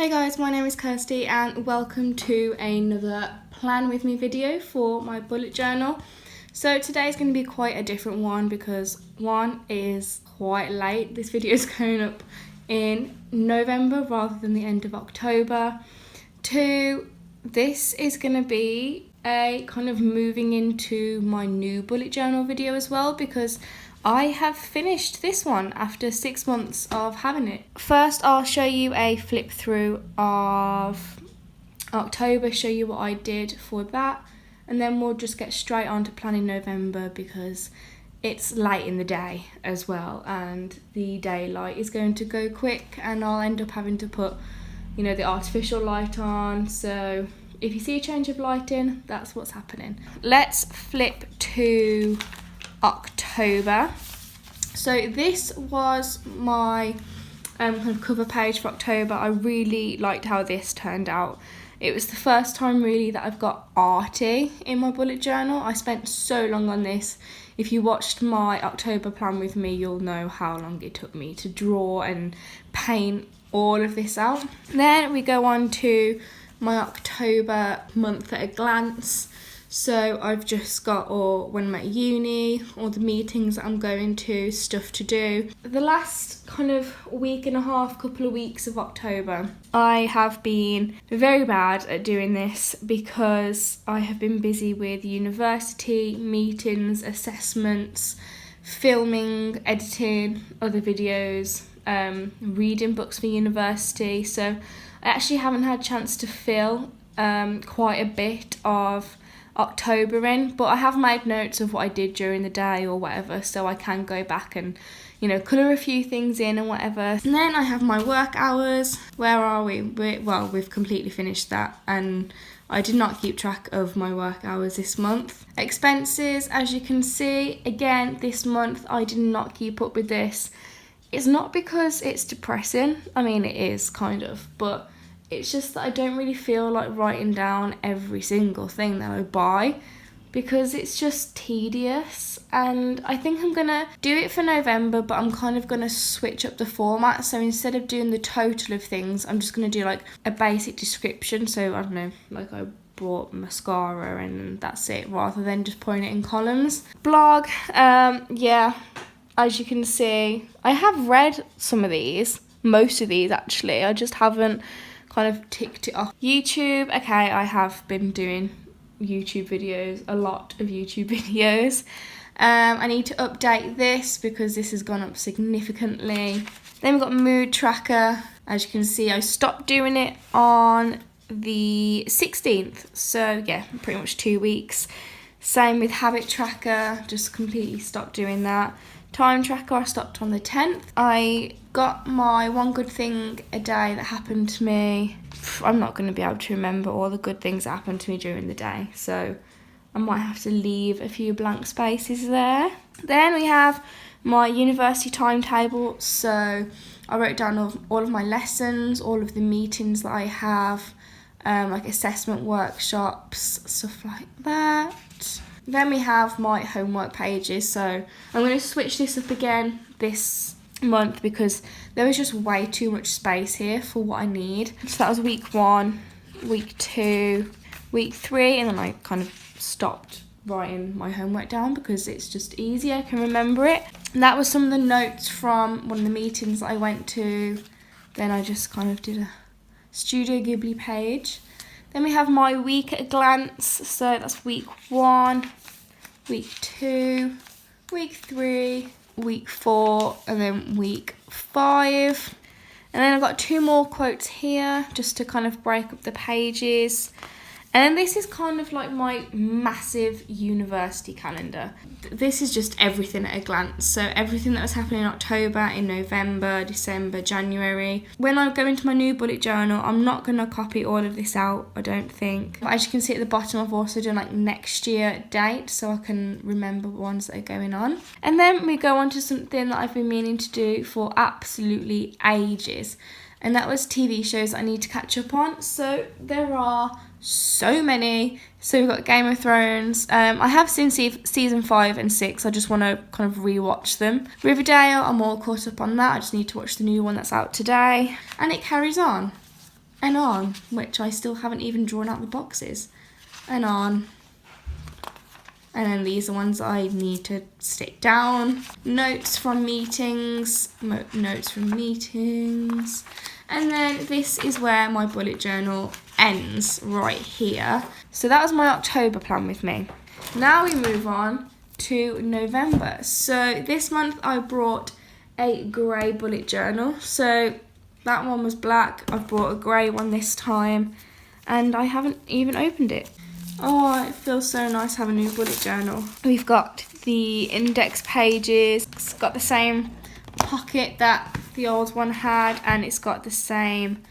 Hey guys, my name is Kirsty and welcome to another plan with me video for my bullet journal. So today is going to be quite a different one because one is quite late. This video is going up in November rather than the end of October. Two, this is going to be a kind of moving into my new bullet journal video as well because I have finished this one after 6 months of having it. First, I'll show you a flip through of October, show you what I did for that, and then we'll just get straight on to planning November because it's late in the day as well and the daylight is going to go quick and I'll end up having to put, the artificial light on. So if you see a change of lighting, that's what's happening. Let's flip to October. So this was my kind of cover page for October. I really liked how this turned out. It was the first time really that I've got arty in my bullet journal. I spent so long on this. If you watched my October plan with me, you'll know how long it took me to draw and paint all of this out. Then we go on to my October month at a glance. So I've just got when I'm at uni, all the meetings that I'm going to, stuff to do. The last kind of week and a half, couple of weeks of October, I have been very bad at doing this because I have been busy with university, meetings, assessments, filming, editing other videos, reading books for university. So I actually haven't had a chance to fill quite a bit of October in, but I have made notes of what I did during the day or whatever, so I can go back and colour a few things in and whatever. And then I have my work hours. Where are we? We've completely finished that and I did not keep track of my work hours this month. Expenses, as you can see, again this month I did not keep up with this. It's not because it's depressing, I mean it is kind of, but it's just that I don't really feel like writing down every single thing that I buy because it's just tedious, and I think I'm gonna do it for November, but I'm kind of gonna switch up the format. So instead of doing the total of things, I'm just gonna do like a basic description. So I don't know, like I bought mascara and that's it, rather than just putting it in columns. Blog, yeah, as you can see, I have read some of these, most of these actually, I just haven't kind of ticked it off. YouTube, okay, I have been doing YouTube videos, a lot of YouTube videos. I need to update this because this has gone up significantly. Then we've got mood tracker. As you can see, I stopped doing it on the 16th. So yeah, pretty much 2 weeks. Same with habit tracker, just completely stopped doing that. Time tracker, I stopped on the 10th. I got my one good thing a day that happened to me. I'm not going to be able to remember all the good things that happened to me during the day, so I might have to leave a few blank spaces there. Then we have my university timetable. So I wrote down all of my lessons, all of the meetings that I have, like assessment workshops, stuff like that. Then we have my homework pages. So I'm going to switch this up again this month because there was just way too much space here for what I need. So that was week 1, week 2, week 3, and then I kind of stopped writing my homework down because it's just easier, I can remember it. And that was some of the notes from one of the meetings that I went to. Then I just kind of did a Studio Ghibli page. Then we have my week at a glance. So that's week 1, week 2, week 3, week 4, and then week 5. And then I've got 2 more quotes here just to kind of break up the pages. And then this is kind of like my massive university calendar. This is just everything at a glance. So everything that was happening in October, in November, December, January. When I go into my new bullet journal, I'm not going to copy all of this out, I don't think. But as you can see at the bottom, I've also done like next year date so I can remember ones that are going on. And then we go on to something that I've been meaning to do for absolutely ages. And that was TV shows I need to catch up on. So there are so many. So we've got Game of Thrones. I have seen season 5 and 6. I just want to kind of rewatch them. Riverdale, I'm all caught up on that. I just need to watch the new one that's out today. And it carries on. and on, which I still haven't even drawn out the boxes, and on. And then these are ones I need to stick down. Notes from meetings, notes from meetings. And then this is where my bullet journal ends, right here. So that was my October plan with me. Now we move on to November. So this month I brought a grey bullet journal. So that one was black. I've brought a grey one this time, and I haven't even opened it. Oh, it feels so nice having a new bullet journal. We've got the index pages. It's got the same pocket that the old one had, and it's got the same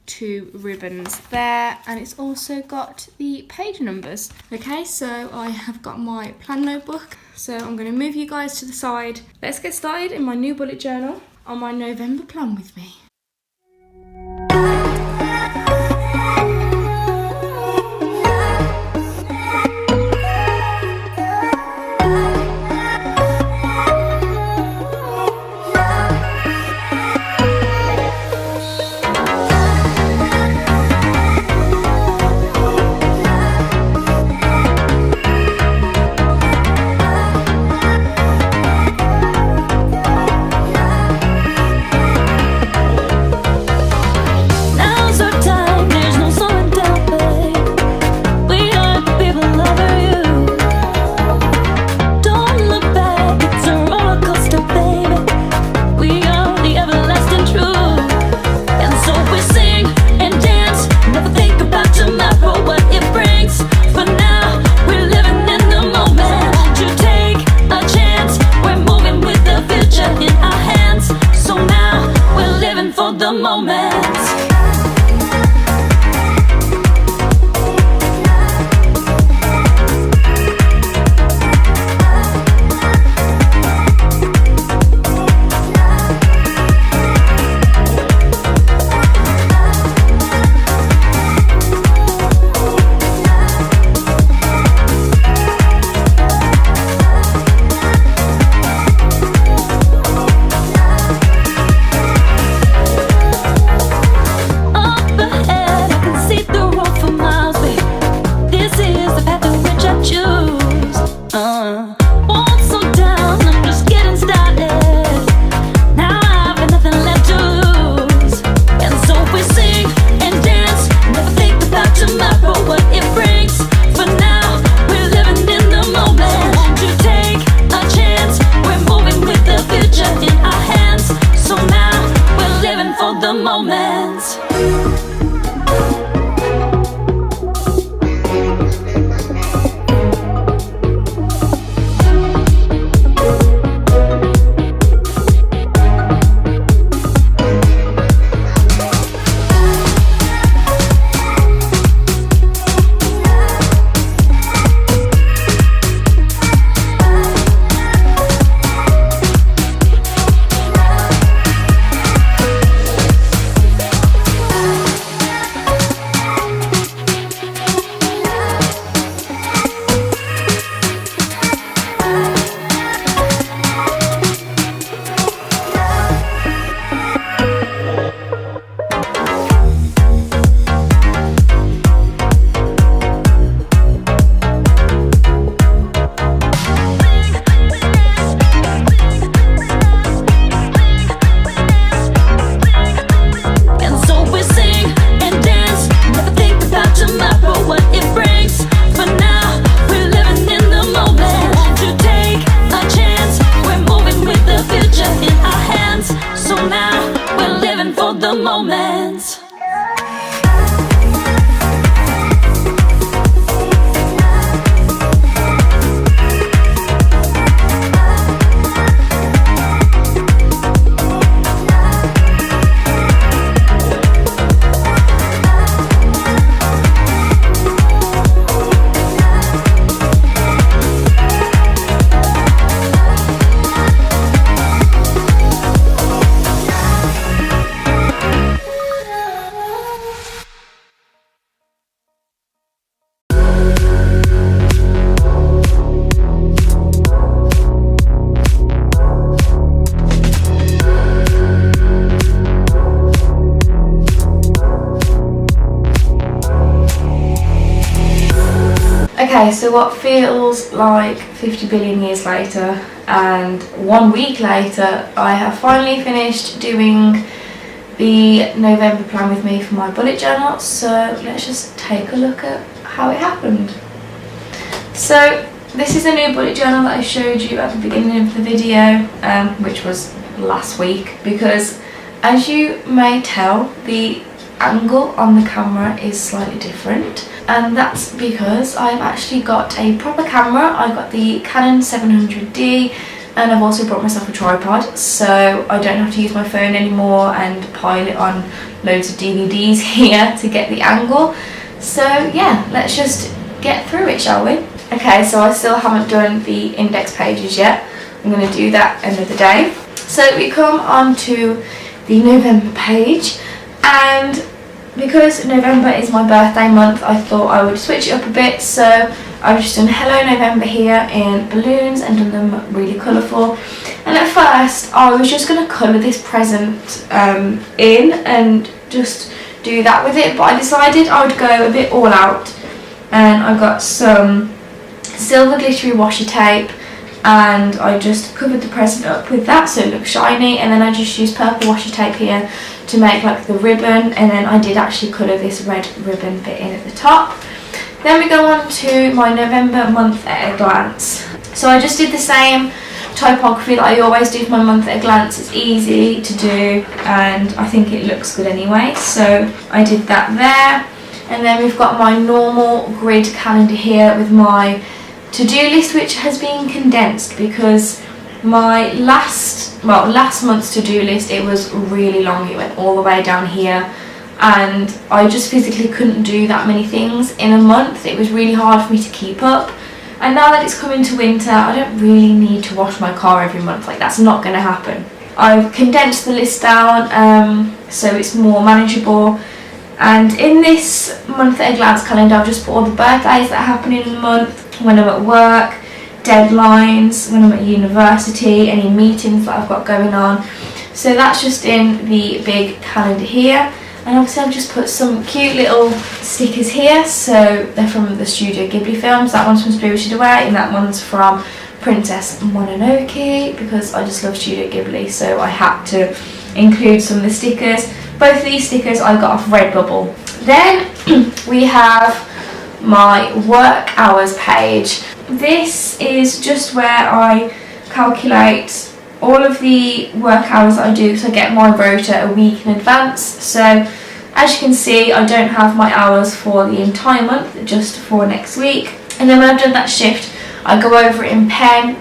2 ribbons there, and it's also got the page numbers. Okay, so I have got my plan notebook. So I'm going to move you guys to the side. Let's get started in my new bullet journal on my November plan with me. Okay, so what feels like 50 billion years later and 1 week later, I have finally finished doing the November plan with me for my bullet journal. So let's just take a look at how it happened. So this is a new bullet journal that I showed you at the beginning of the video, which was last week, because as you may tell, the angle on the camera is slightly different, and that's because I've actually got a proper camera. I got the Canon 700D, and I've also brought myself a tripod, so I don't have to use my phone anymore and pile it on loads of DVDs here to get the angle. So yeah, let's just get through it, shall we? Okay, so I still haven't done the index pages yet. I'm going to do that another day. So we come on to the November page, and because November is my birthday month, I thought I would switch it up a bit. So I've just done Hello November here in balloons and done them really colourful. And at first I was just going to colour this present in and just do that with it, but I decided I would go a bit all out, and I got some silver glittery washi tape and I just covered the present up with that so it looks shiny, and then I just used purple washi tape here to make like the ribbon, and then I did actually colour this red ribbon bit in at the top. Then we go on to my November month at a glance. So I just did the same typography that I always do for my month at a glance. It's easy to do and I think it looks good anyway, so I did that there. And then we've got my normal grid calendar here with my to-do list, which has been condensed because my last month's to-do list, it was really long. It went all the way down here and I just physically couldn't do that many things in a month. It was really hard for me to keep up, and now that it's coming to winter, I don't really need to wash my car every month. Like, that's not going to happen. I've condensed the list down so it's more manageable. And in this month at a glance calendar, I've just put all the birthdays that are happening in the month, when I'm at work, deadlines, when I'm at university, any meetings that I've got going on. So that's just in the big calendar here. And obviously I've just put some cute little stickers here. So they're from the Studio Ghibli films. That one's from Spirited Away and that one's from Princess Mononoke, because I just love Studio Ghibli, so I had to include some of the stickers. Both of these stickers I got off Redbubble. Then we have my work hours page. This is just where I calculate all of the work hours that I do, so I get my rota a week in advance. So as you can see, I don't have my hours for the entire month, just for next week. And then when I've done that shift, I go over it in pen,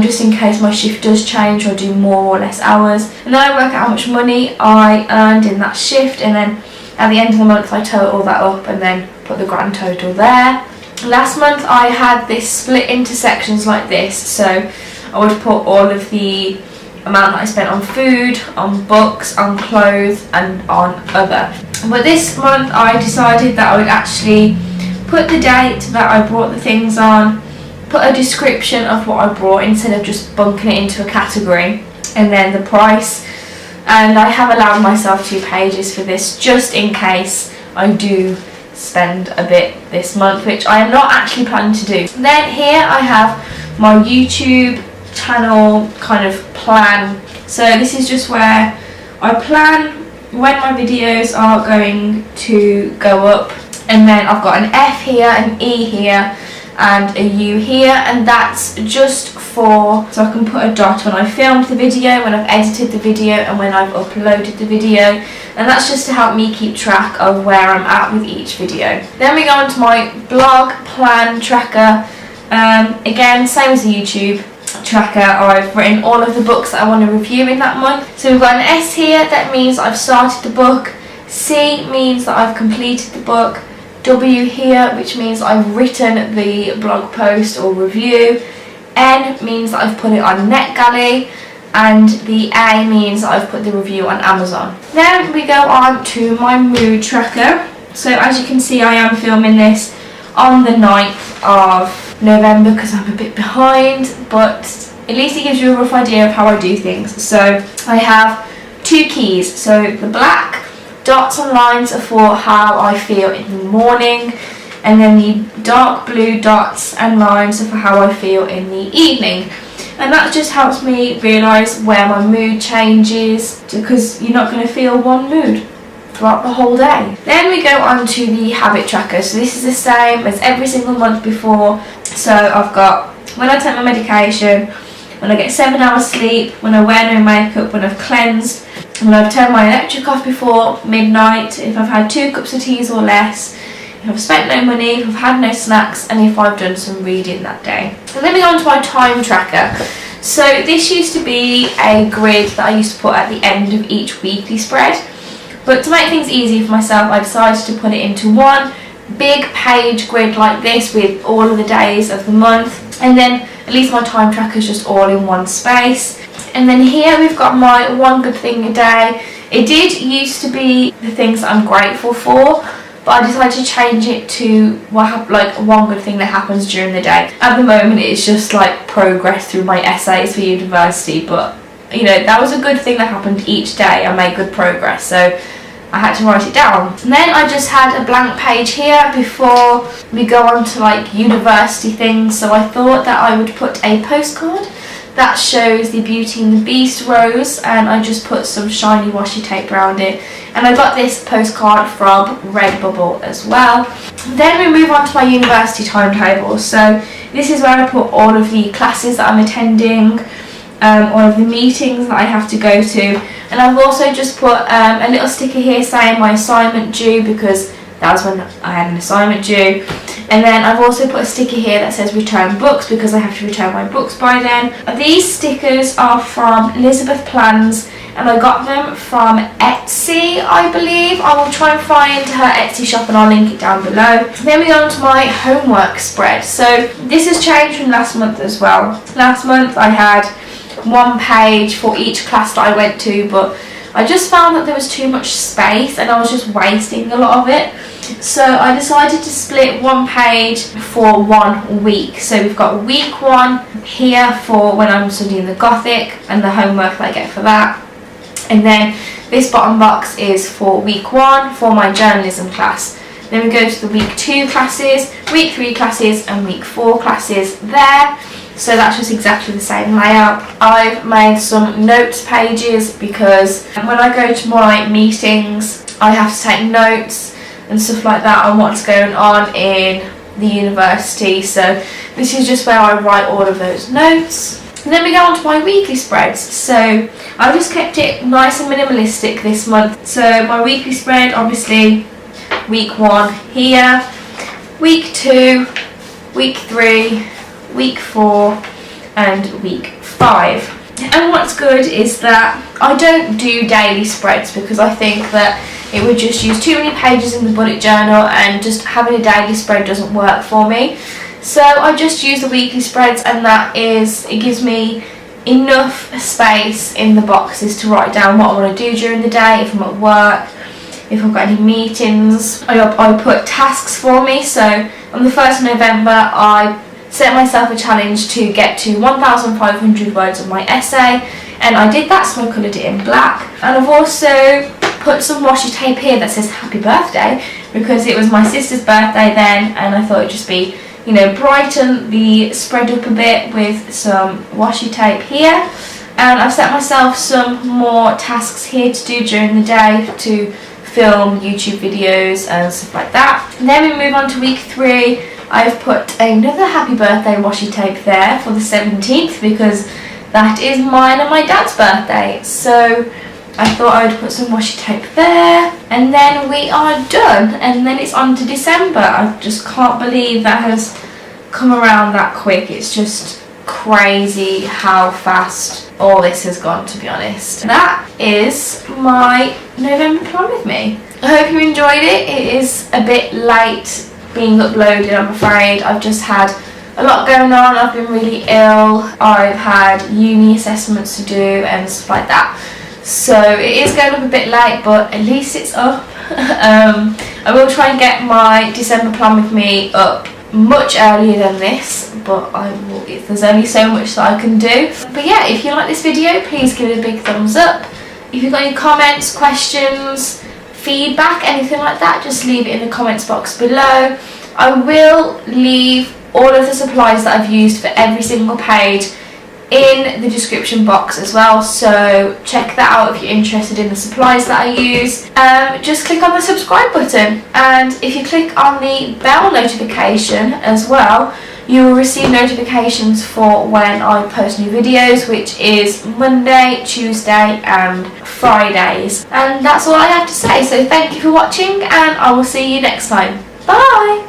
just in case my shift does change or do more or less hours. And then I work out how much money I earned in that shift, and then at the end of the month I total that up and then put the grand total there. Last month I had this split into sections like this, so I would put all of the amount that I spent on food, on books, on clothes and on other. But this month I decided that I would actually put the date that I brought the things on, put a description of what I brought instead of just bunking it into a category, and then the price. And I have allowed myself 2 pages for this just in case I do spend a bit this month, which I am not actually planning to do. Then here I have my YouTube channel kind of plan. So this is just where I plan when my videos are going to go up, and then I've got an F here, an E here and a U here, and that's just for so I can put a dot when I filmed the video, when I've edited the video and when I've uploaded the video, and that's just to help me keep track of where I'm at with each video. Then we go on to my blog plan tracker. Again, same as the YouTube tracker, I've written all of the books that I want to review in that month. So we've got an S here, that means I've started the book. C means that I've completed the book. W here, which means I've written the blog post or review. N means that I've put it on NetGalley, and the A means that I've put the review on Amazon. Then we go on to my mood tracker. So as you can see, I am filming this on the 9th of November because I'm a bit behind, but at least it gives you a rough idea of how I do things. So I have 2 keys. So the black dots and lines are for how I feel in the morning, and then the dark blue dots and lines are for how I feel in the evening. And that just helps me realise where my mood changes, because you're not going to feel one mood throughout the whole day. Then we go on to the habit tracker. So this is the same as every single month before. So I've got when I take my medication, when I get 7 hours sleep, when I wear no makeup, when I've cleansed, when I've turned my electric off before midnight, if I've had 2 cups of tea or less, if I've spent no money, if I've had no snacks, and if I've done some reading that day. And then we go on to my time tracker. So this used to be a grid that I used to put at the end of each weekly spread. But to make things easy for myself, I decided to put it into one big page grid like this with all of the days of the month. And then at least my time tracker is just all in one space. And then here we've got my one good thing a day. It did used to be the things that I'm grateful for, but I decided to change it to like one good thing that happens during the day. At the moment it's just like progress through my essays for university, but you know, that was a good thing that happened each day. I made good progress, so I had to write it down. And then I just had a blank page here before we go on to like university things, so I thought that I would put a postcard that shows the Beauty and the Beast rose, and I just put some shiny washi tape around it. And I got this postcard from Redbubble as well. Then we move on to my university timetable. So this is where I put all of the classes that I'm attending, all of the meetings that I have to go to, and I've also just put a little sticker here saying my assignment due, because that was when I had an assignment due. And then I've also put a sticker here that says return books, because I have to return my books by then. These stickers are from Elizabeth Plans, and I got them from Etsy, I believe. I will try and find her Etsy shop and I'll link it down below. Then we go on to my homework spread. So this has changed from last month as well. Last month I had one page for each class that I went to, but I just found that there was too much space and I was just wasting a lot of it. So I decided to split one page for 1 week. So we've got week 1 here for when I'm studying the Gothic and the homework that I get for that. And then this bottom box is for week 1 for my journalism class. Then we go to the week 2 classes, week 3 classes and week 4 classes there. So that's just exactly the same layout. I've made some notes pages because when I go to my meetings I have to take notes and stuff like that on what's going on in the university. So this is just where I write all of those notes. And then we go on to my weekly spreads. So I've just kept it nice and minimalistic this month. So my weekly spread, obviously week 1 here, week 2, week 3, week 4 and week 5. And what's good is that I don't do daily spreads, because I think that it would just use too many pages in the bullet journal, and just having a daily spread doesn't work for me. So I just use the weekly spreads, and it gives me enough space in the boxes to write down what I want to do during the day, if I'm at work, if I've got any meetings. I put tasks for me. So on the 1st of November I set myself a challenge to get to 1,500 words of my essay, and I did that, so I coloured it in black. And I've also put some washi tape here that says happy birthday, because it was my sister's birthday then, and I thought it'd just be, you know, brighten the spread up a bit with some washi tape here. And I've set myself some more tasks here to do during the day, to film YouTube videos and stuff like that. And then we move on to week 3. I've put another happy birthday washi tape there for the 17th, because that is mine and my dad's birthday. So I thought I would put some washi tape there, and then we are done, and then it's on to December. I just can't believe that has come around that quick. It's just crazy how fast all this has gone, to be honest. That is my November plan with me. I hope you enjoyed it. It is a bit late being uploaded, I'm afraid. I've just had a lot going on. I've been really ill. I've had uni assessments to do and stuff like that. So it is going up a bit late, but at least it's up. I will try and get my December plan with me up much earlier than this, but there's only so much that I can do. But yeah, if you like this video, please give it a big thumbs up. If you've got any comments, questions, feedback, anything like that, just leave it in the comments box below. I will leave all of the supplies that I've used for every single page in the description box as well, so check that out if you're interested in the supplies that I use. Just click on the subscribe button, and if you click on the bell notification as well, you will receive notifications for when I post new videos, which is Monday, Tuesday and Fridays. And that's all I have to say, so thank you for watching and I will see you next time. Bye!